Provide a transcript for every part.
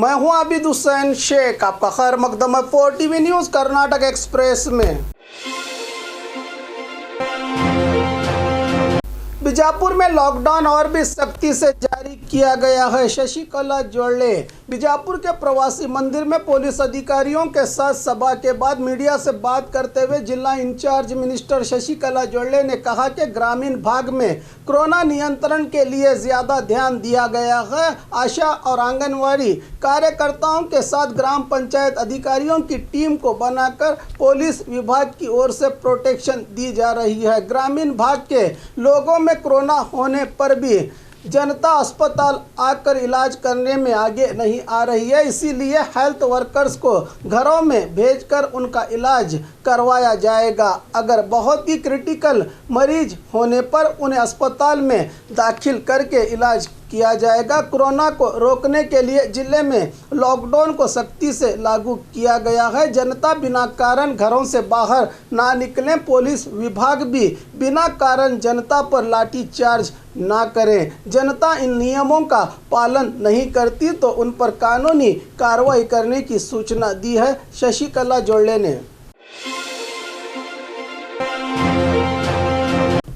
मैं हूं आबिद हुसैन शेख, आपका खैर मकदम है 4 टीवी न्यूज़ कर्नाटक एक्सप्रेस में। बीजापुर में लॉकडाउन और भी सख्ती से जारी किया गया है। शशिकला जोड़ले बीजापुर के प्रवासी मंदिर में पुलिस अधिकारियों के साथ सभा के बाद मीडिया से बात करते हुए जिला इंचार्ज मिनिस्टर शशिकला जोड़ले ने कहा कि ग्रामीण भाग में कोरोना नियंत्रण के लिए ज़्यादा ध्यान दिया गया है। आशा और आंगनवाड़ी कार्यकर्ताओं के साथ ग्राम पंचायत अधिकारियों की टीम को बनाकर पुलिस विभाग की ओर से प्रोटेक्शन दी जा रही है। ग्रामीण भाग के लोगों में कोरोना होने पर भी जनता अस्पताल आकर इलाज करने में आगे नहीं आ रही है, इसीलिए हेल्थ वर्कर्स को घरों में भेजकर उनका इलाज करवाया जाएगा। अगर बहुत ही क्रिटिकल मरीज होने पर उन्हें अस्पताल में दाखिल करके इलाज किया जाएगा। कोरोना को रोकने के लिए जिले में लॉकडाउन को सख्ती से लागू किया गया है। जनता बिना कारण घरों से बाहर ना निकलें। पुलिस विभाग भी बिना कारण जनता पर लाठीचार्ज ना करें। जनता इन नियमों का पालन नहीं करती तो उन पर कानूनी कार्रवाई करने की सूचना दी है शशिकला जोड़ले ने।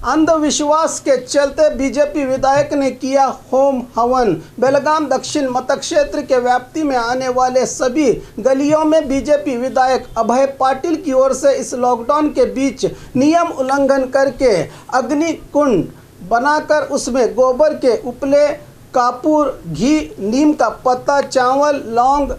अंधविश्वास के चलते बीजेपी विधायक ने किया होम हवन। बेलगाम दक्षिण मतक्षेत्र के व्याप्ति में आने वाले सभी गलियों में बीजेपी विधायक अभय पाटिल की ओर से इस लॉकडाउन के बीच नियम उल्लंघन करके अग्नि कुंड बनाकर उसमें गोबर के उपले, कपूर, घी, नीम का पत्ता, चावल, लौंग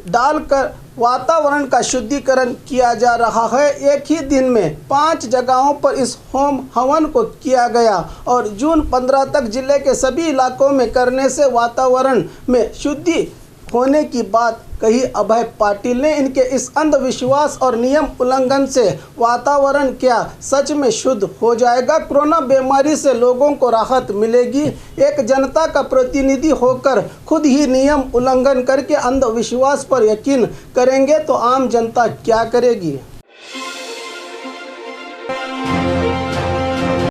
डालकर वातावरण का शुद्धिकरण किया जा रहा है। एक ही दिन में 5 जगहों पर इस होम हवन को किया गया और जून 15 तक जिले के सभी इलाकों में करने से वातावरण में शुद्धि होने की बात कही अभय पाटिल ने। इनके इस अंधविश्वास और नियम उल्लंघन से वातावरण क्या सच में शुद्ध हो जाएगा? कोरोना बीमारी से लोगों को राहत मिलेगी? एक जनता का प्रतिनिधि होकर खुद ही नियम उल्लंघन करके अंधविश्वास पर यकीन करेंगे तो आम जनता क्या करेगी?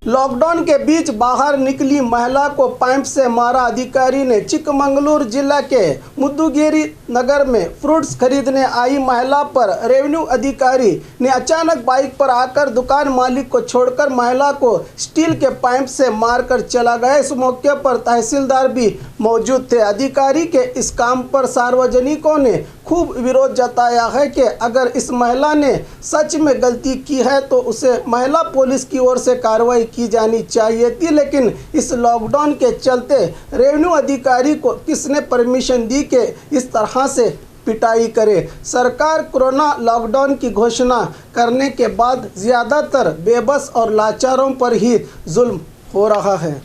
लॉकडाउन के बीच बाहर निकली महिला को पाइप से मारा। अधिकारी ने चिकमंगलूर जिला के मुद्दुगेरी नगर में फ्रूट्स खरीदने आई महिला पर रेवेन्यू अधिकारी ने अचानक बाइक पर आकर दुकान मालिक को छोड़कर महिला को स्टील के पाइप से मारकर चला गया। इस मौके पर तहसीलदार भी मौजूद थे। अधिकारी के इस काम पर सार्वजनिकों ने खूब विरोध जताया है कि अगर इस महिला ने सच में गलती की है तो उसे महिला पुलिस की ओर से कार्रवाई की जानी चाहिए थी। लेकिन इस लॉकडाउन के चलते रेवेन्यू अधिकारी को किसने परमिशन दी कि इस तरह से पिटाई करे? सरकार कोरोना लॉकडाउन की घोषणा करने के बाद ज़्यादातर बेबस और लाचारों पर ही जुल्म हो रहा है।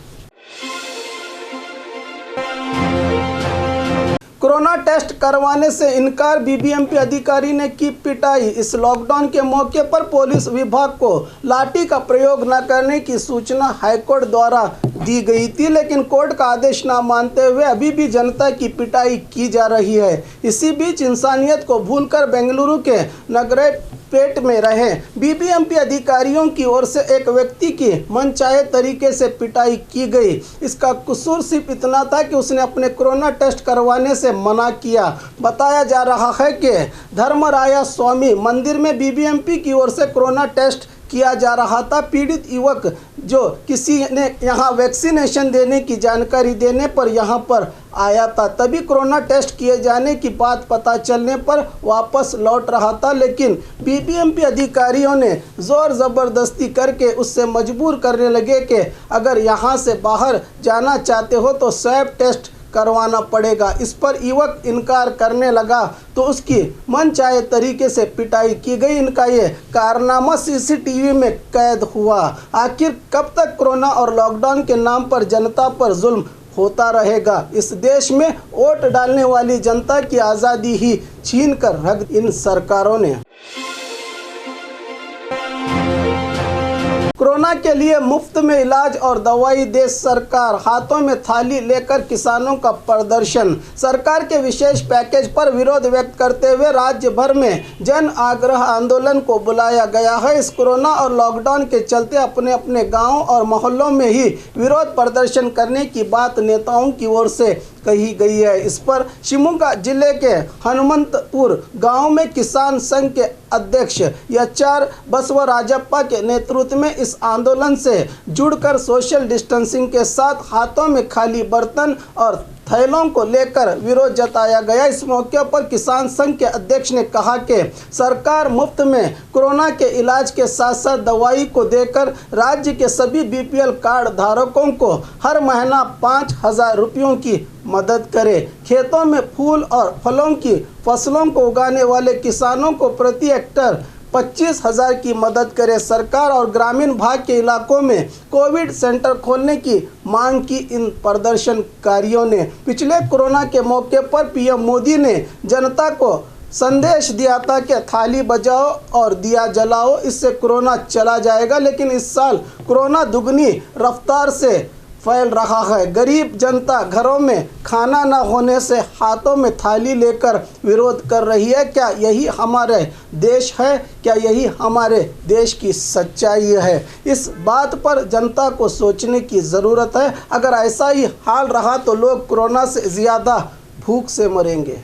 कोरोना टेस्ट करवाने से इनकार, बीबीएमपी अधिकारी ने की पिटाई। इस लॉकडाउन के मौके पर पुलिस विभाग को लाठी का प्रयोग न करने की सूचना हाईकोर्ट द्वारा दी गई थी, लेकिन कोर्ट का आदेश न मानते हुए अभी भी जनता की पिटाई की जा रही है। इसी बीच इंसानियत को भूलकर बेंगलुरु के नगरेपेट में रहे बीबीएमपी अधिकारियों की ओर से एक व्यक्ति की मनचाहे तरीके से पिटाई की गई। इसका कसूर सिर्फ इतना था कि उसने अपने कोरोना टेस्ट करवाने से मना किया। बताया जा रहा है कि धर्मराया स्वामी मंदिर में बीबीएमपी की ओर से कोरोना टेस्ट किया जा रहा था। पीड़ित युवक जो किसी ने यहाँ वैक्सीनेशन देने की जानकारी देने पर यहाँ पर आया था, तभी कोरोना टेस्ट किए जाने की बात पता चलने पर वापस लौट रहा था, लेकिन बीबीएमपी अधिकारियों ने ज़ोर ज़बरदस्ती करके उससे मजबूर करने लगे कि अगर यहाँ से बाहर जाना चाहते हो तो स्वैब टेस्ट करवाना पड़ेगा। इस पर युवक इनकार करने लगा तो उसकी मनचाहे तरीके से पिटाई की गई। इनका ये कारनामा सीसीटीवी में कैद हुआ। आखिर कब तक कोरोना और लॉकडाउन के नाम पर जनता पर जुल्म होता रहेगा? इस देश में वोट डालने वाली जनता की आज़ादी ही छीन कर रख इन सरकारों ने। कोरोना के लिए मुफ्त में इलाज और दवाई दे सरकार, हाथों में थाली लेकर किसानों का प्रदर्शन। सरकार के विशेष पैकेज पर विरोध व्यक्त करते हुए राज्य भर में जन आग्रह आंदोलन को बुलाया गया है। इस कोरोना और लॉकडाउन के चलते अपने अपने गांव और मोहल्लों में ही विरोध प्रदर्शन करने की बात नेताओं की ओर से कही गई है। इस पर शिवमोगा जिले के हनुमंतपुर गांव में किसान संघ के अध्यक्ष HR बसवराजप्पा के नेतृत्व में इस आंदोलन से जुड़कर सोशल डिस्टेंसिंग के साथ हाथों में खाली बर्तन और थैलों को लेकर विरोध जताया गया। इस मौके पर किसान संघ के अध्यक्ष ने कहा कि सरकार मुफ्त में कोरोना के इलाज के साथ साथ दवाई को देकर राज्य के सभी BPL कार्ड धारकों को हर महीना 5,000 रुपयों की मदद करे। खेतों में फूल और फलों की फसलों को उगाने वाले किसानों को प्रति हेक्टेयर 25,000 की मदद करे। सरकार और ग्रामीण भाग के इलाकों में कोविड सेंटर खोलने की मांग की इन प्रदर्शनकारियों ने। पिछले कोरोना के मौके पर PM मोदी ने जनता को संदेश दिया था कि थाली बजाओ और दिया जलाओ, इससे कोरोना चला जाएगा। लेकिन इस साल कोरोना दुगनी रफ्तार से फैल रहा है। गरीब जनता घरों में खाना न होने से हाथों में थाली लेकर विरोध कर रही है। क्या यही हमारे देश है? क्या यही हमारे देश की सच्चाई है? इस बात पर जनता को सोचने की ज़रूरत है। अगर ऐसा ही हाल रहा तो लोग कोरोना से ज़्यादा भूख से मरेंगे।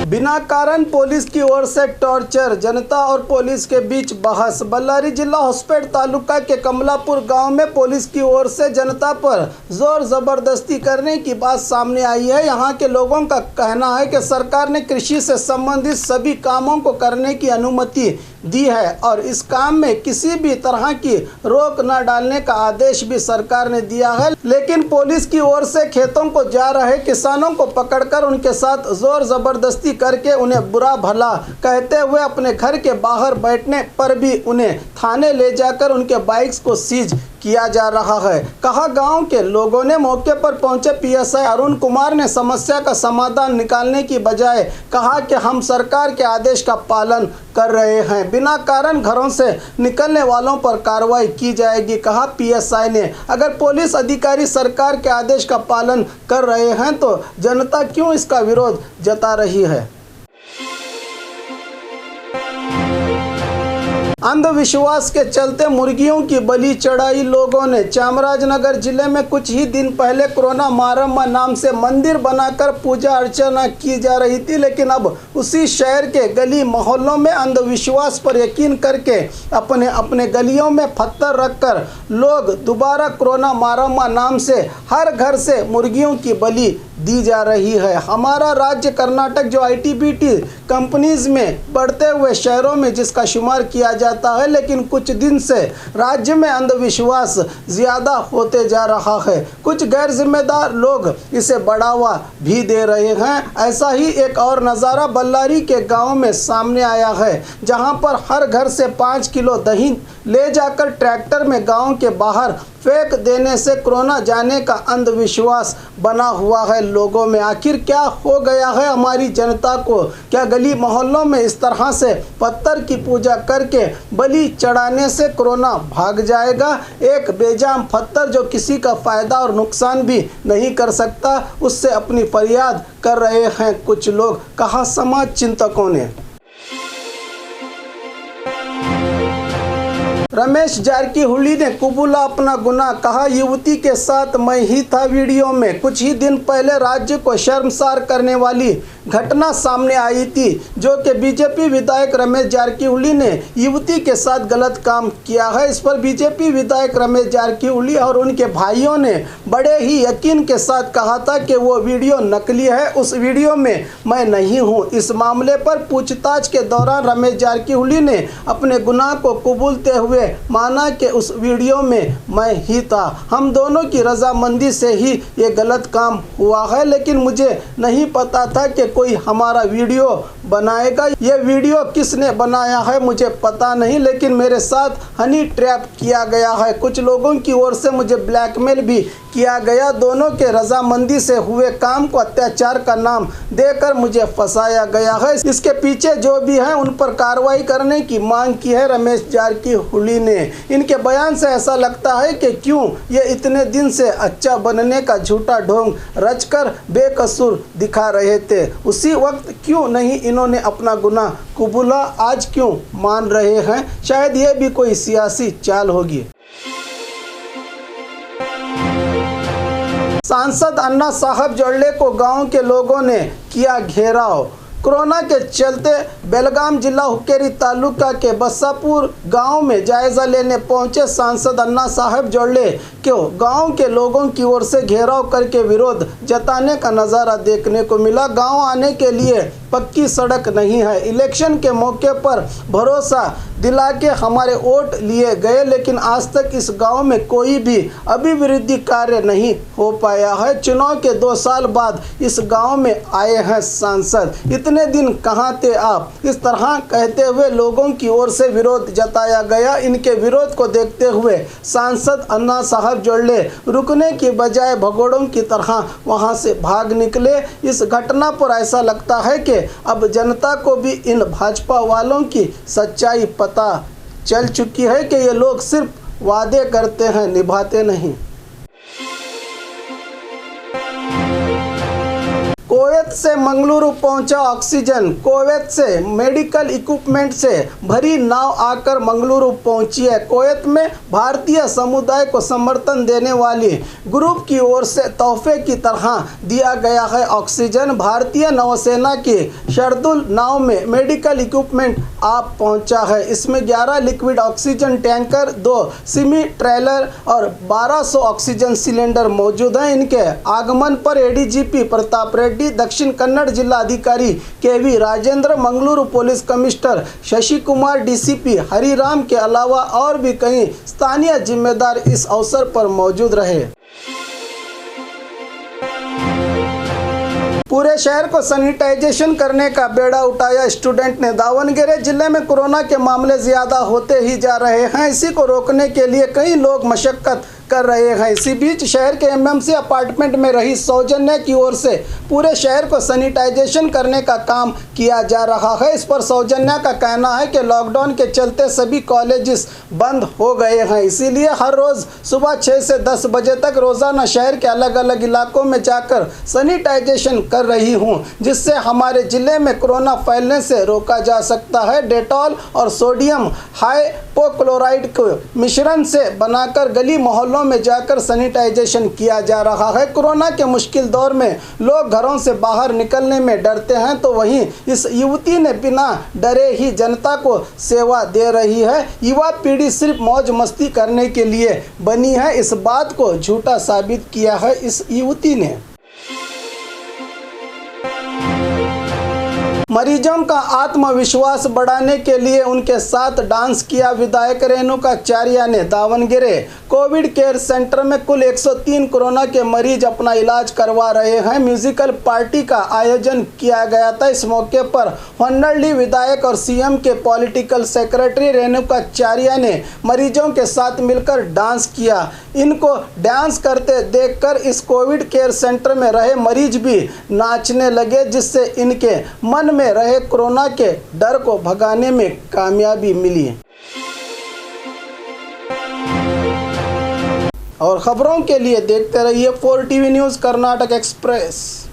बिना कारण पुलिस की ओर से टॉर्चर, जनता और पुलिस के बीच बहस। बल्लारी जिला होस्पेट तालुका के कमलापुर गांव में पुलिस की ओर से जनता पर जोर जबरदस्ती करने की बात सामने आई है। यहां के लोगों का कहना है कि सरकार ने कृषि से संबंधित सभी कामों को करने की अनुमति दी है और इस काम में किसी भी तरह की रोक न डालने का आदेश भी सरकार ने दिया है। लेकिन पुलिस की ओर से खेतों को जा रहे किसानों को पकड़कर उनके साथ जोर जबरदस्ती करके उन्हें बुरा भला कहते हुए अपने घर के बाहर बैठने पर भी उन्हें थाने ले जाकर उनके बाइक्स को सीज किया जा रहा है। कहा गांव के लोगों ने मौके पर पहुंचे PSI अरुण कुमार ने समस्या का समाधान निकालने की बजाय कहा कि हम सरकार के आदेश का पालन कर रहे हैं, बिना कारण घरों से निकलने वालों पर कार्रवाई की जाएगी। कहा PSI ने अगर पुलिस अधिकारी सरकार के आदेश का पालन कर रहे हैं तो जनता क्यों इसका विरोध जता रही है। अंधविश्वास के चलते मुर्गियों की बलि चढ़ाई लोगों ने। चामराजनगर जिले में कुछ ही दिन पहले कोरोना मारम्मा नाम से मंदिर बनाकर पूजा अर्चना की जा रही थी, लेकिन अब उसी शहर के गली मोहल्लों में अंधविश्वास पर यकीन करके अपने अपने गलियों में पत्थर रखकर लोग दोबारा कोरोना मारम्मा नाम से हर घर से मुर्गियों की बलि दी जा रही है। हमारा राज्य कर्नाटक जो IT-BT कंपनीज में बढ़ते हुए शहरों में जिसका शुमार किया जाता है, लेकिन कुछ दिन से राज्य में अंधविश्वास ज़्यादा होते जा रहा है। कुछ गैर जिम्मेदार लोग इसे बढ़ावा भी दे रहे हैं। ऐसा ही एक और नज़ारा बल्लारी के गांव में सामने आया है, जहां पर हर घर से 5 किलो दही ले जाकर ट्रैक्टर में गांव के बाहर फेंक देने से कोरोना जाने का अंधविश्वास बना हुआ है लोगों में। आखिर क्या हो गया है हमारी जनता को? क्या गली मोहल्लों में इस तरह से पत्थर की पूजा करके बलि चढ़ाने से कोरोना भाग जाएगा? एक बेजाम पत्थर जो किसी का फायदा और नुकसान भी नहीं कर सकता, उससे अपनी फरियाद कर रहे हैं कुछ लोग, कहा समाज चिंतकों ने। रमेश जारकीहोली ने कबूला अपना गुनाह, कहा युवती के साथ मैं ही था वीडियो में। कुछ ही दिन पहले राज्य को शर्मसार करने वाली घटना सामने आई थी, जो कि बीजेपी विधायक रमेश जारकीहोली ने युवती के साथ गलत काम किया है। इस पर बीजेपी विधायक रमेश जारकीहोली और उनके भाइयों ने बड़े ही यकीन के साथ कहा था कि वो वीडियो नकली है, उस वीडियो में मैं नहीं हूँ। इस मामले पर पूछताछ के दौरान रमेश जारकीहोली ने अपने गुनाह को कबूलते हुए माना कि उस वीडियो में मैं ही था। हम दोनों की रजामंदी से ही ये गलत काम हुआ है, लेकिन मुझे नहीं पता था कि कोई हमारा वीडियो बनाएगा। ये वीडियो किसने बनाया है मुझे पता नहीं, लेकिन मेरे साथ हनी ट्रैप किया गया है। कुछ लोगों की ओर से मुझे ब्लैकमेल भी किया गया। दोनों के रजामंदी से हुए काम को अत्याचार का नाम देकर मुझे फंसाया गया है। इसके पीछे जो भी है उन पर कार्रवाई करने की मांग की है रमेश जारकीहोली ने। इनके बयान से ऐसा लगता है कि क्यों ये इतने दिन से अच्छा बनने का झूठा ढोंग रचकर बेकसूर दिखा रहे थे, उसी वक्त क्यों नहीं इन्होंने अपना गुनाह कबूला, आज क्यों मान रहे हैं? शायद ये भी कोई सियासी चाल होगी। सांसद अन्ना साहब जोड़ले को गांव के लोगों ने किया घेराव। कोरोना के चलते बेलगाम जिला हुक्केरी तालुका के बस्सापुर गांव में जायजा लेने पहुंचे सांसद अन्ना साहब जोड़ले को गांव के लोगों की ओर से घेराव करके विरोध जताने का नज़ारा देखने को मिला। गांव आने के लिए पक्की सड़क नहीं है। इलेक्शन के मौके पर भरोसा दिला के हमारे वोट लिए गए, लेकिन आज तक इस गांव में कोई भी अभिवृद्धि कार्य नहीं हो पाया है। चुनाव के 2 साल बाद इस गांव में आए हैं सांसद, इतने दिन कहाँ थे आप? इस तरह कहते हुए लोगों की ओर से विरोध जताया गया। इनके विरोध को देखते हुए सांसद अन्ना साहब जोड़ले रुकने की बजाय भगोड़ों की तरह वहां से भाग निकले। इस घटना पर ऐसा लगता है कि अब जनता को भी इन भाजपा वालों की सच्चाई पता चल चुकी है कि ये लोग सिर्फ वादे करते हैं, निभाते नहीं। कुवैत से मंगलुरु पहुंचा ऑक्सीजन। कुवैत से मेडिकल इक्विपमेंट से भरी नाव आकर मंगलुरु पहुंची है। कुवैत में भारतीय समुदाय को समर्थन देने वाली ग्रुप की ओर से तोहफे की तरह दिया गया है ऑक्सीजन। भारतीय नौसेना की शरदुल नाव में मेडिकल इक्विपमेंट आप पहुंचा है। इसमें 11 liquid oxygen tanker, 2 semi trailer और 1200 ऑक्सीजन सिलेंडर मौजूद हैं। इनके आगमन पर एडीजीपी प्रताप रेड्डी, दक्षिण कन्नड़ जिला अधिकारी KV Rajendra, Mangaluru police commissioner Shashi Kumar, DCP Hariram के अलावा और भी कई स्थानीय जिम्मेदार इस अवसर पर मौजूद रहे। पूरे शहर को सैनिटाइजेशन करने का बेड़ा उठाया स्टूडेंट ने। दावणगेरे जिले में कोरोना के मामले ज्यादा होते ही जा रहे हैं। इसी को रोकने के लिए कई लोग मशक्कत कर रहे हैं। इसी बीच शहर के एमएमसी अपार्टमेंट में रही सौजन्या की ओर से पूरे शहर को सैनिटाइजेशन करने का काम किया जा रहा है। इस पर सौजन्या का कहना है कि लॉकडाउन के चलते सभी कॉलेजेस बंद हो गए हैं, इसीलिए हर रोज़ सुबह 6 से 10 बजे तक रोज़ाना शहर के अलग अलग इलाकों में जाकर सैनिटाइजेशन कर रही हूं, जिससे हमारे ज़िले में कोरोना फैलने से रोका जा सकता है। डेटॉल और सोडियम हाइपोक्लोराइड को मिश्रण से बनाकर गली मोहल्लों में जाकर सैनिटाइजेशन किया जा रहा है। कोरोना के मुश्किल दौर में लोग घरों से बाहर निकलने में डरते हैं, तो वहीं इस युवती ने बिना डरे ही जनता को सेवा दे रही है। युवा पीढ़ी सिर्फ मौज मस्ती करने के लिए बनी है, इस बात को झूठा साबित किया है इस युवती ने। मरीजों का आत्मविश्वास बढ़ाने के लिए उनके साथ डांस किया विधायक रेणुकाचार्य ने। दावणगेरे कोविड केयर सेंटर में कुल 103 कोरोना के मरीज अपना इलाज करवा रहे हैं। म्यूजिकल पार्टी का आयोजन किया गया था। इस मौके पर होन्नडली विधायक और सीएम के पॉलिटिकल सेक्रेटरी रेणुकाचार्य ने मरीजों के साथ मिलकर डांस किया। इनको डांस करते देखकर इस कोविड केयर सेंटर में रहे मरीज भी नाचने लगे, जिससे इनके मन में रहे कोरोना के डर को भगाने में कामयाबी मिली। और खबरों के लिए देखते रहिए 4 टीवी न्यूज़ कर्नाटक एक्सप्रेस।